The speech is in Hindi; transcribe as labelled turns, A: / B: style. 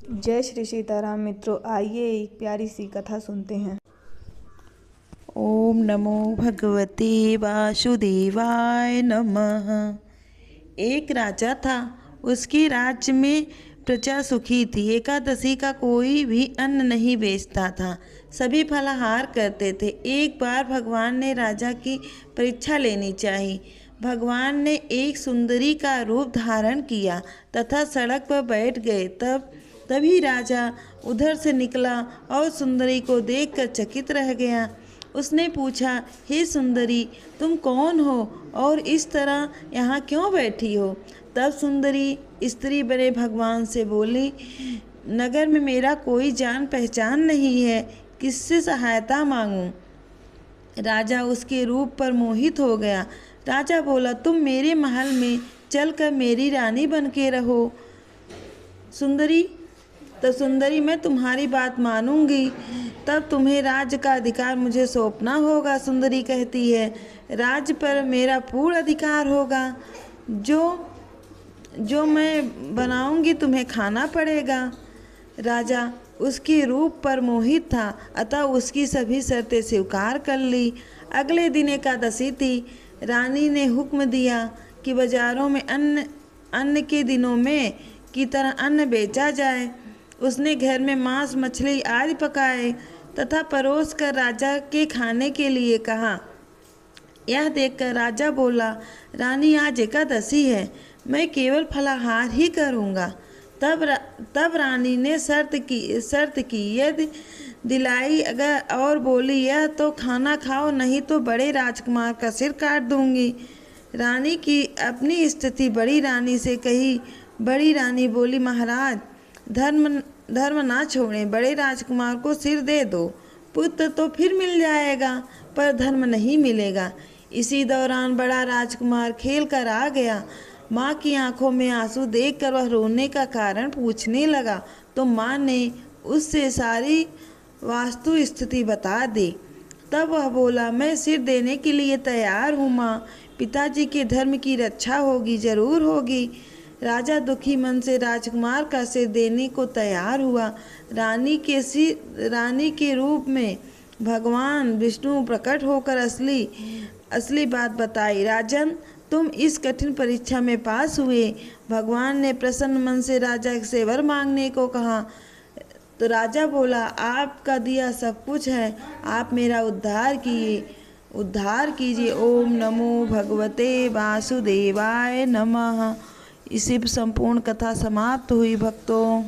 A: जय श्री सीताराम। मित्रों, आइए एक प्यारी सी कथा सुनते हैं।
B: ओम नमो भगवते वासुदेवाय नमः। एक राजा था। उसके राज्य में प्रजा सुखी थी। एकादशी का कोई भी अन्न नहीं बेचता था। सभी फलाहार करते थे। एक बार भगवान ने राजा की परीक्षा लेनी चाहिए। भगवान ने एक सुंदरी का रूप धारण किया तथा सड़क पर बैठ गए। तभी राजा उधर से निकला और सुंदरी को देखकर चकित रह गया। उसने पूछा, हे सुंदरी, तुम कौन हो और इस तरह यहाँ क्यों बैठी हो? तब सुंदरी स्त्री बने भगवान से बोली, नगर में मेरा कोई जान पहचान नहीं है, किससे सहायता मांगूं? राजा उसके रूप पर मोहित हो गया। राजा बोला, तुम मेरे महल में चलकर मेरी रानी बन के रहो। सुंदरी, मैं तुम्हारी बात मानूंगी, तब तुम्हें राज्य का अधिकार मुझे सौंपना होगा। सुंदरी कहती है, राज्य पर मेरा पूर्ण अधिकार होगा। जो मैं बनाऊंगी तुम्हें खाना पड़ेगा। राजा उसके रूप पर मोहित था, अतः उसकी सभी शर्तें स्वीकार कर ली। अगले दिन एकादशी थी। रानी ने हुक्म दिया कि बाजारों में अन्न के दिनों में की तरह अन्न बेचा जाए। उसने घर में मांस मछली आदि पकाए तथा परोस कर राजा के खाने के लिए कहा। यह देखकर राजा बोला, रानी, आज एकादशी है, मैं केवल फलाहार ही करूँगा। तब रानी ने शर्त की यदि दिलाई अगर और बोली, यह तो खाना खाओ, नहीं तो बड़े राजकुमार का सिर काट दूंगी। रानी की अपनी स्थिति बड़ी रानी से कही। बड़ी रानी बोली, महाराज, धर्म ना छोड़ें, बड़े राजकुमार को सिर दे दो। पुत्र तो फिर मिल जाएगा, पर धर्म नहीं मिलेगा। इसी दौरान बड़ा राजकुमार खेल कर आ गया। माँ की आंखों में आंसू देखकर वह रोने का कारण पूछने लगा, तो माँ ने उससे सारी वास्तु स्थिति बता दी। तब वह बोला, मैं सिर देने के लिए तैयार हूँ माँ, पिताजी के धर्म की रक्षा होगी, जरूर होगी। राजा दुखी मन से राजकुमार का सिर देने को तैयार हुआ। रानी के रूप में भगवान विष्णु प्रकट होकर असली बात बताई। राजन, तुम इस कठिन परीक्षा में पास हुए। भगवान ने प्रसन्न मन से राजा से वर मांगने को कहा। तो राजा बोला, आपका दिया सब कुछ है, आप मेरा उद्धार कीजिए। ओम नमो भगवते वासुदेवाय नमः। इसी संपूर्ण कथा समाप्त हुई भक्तों।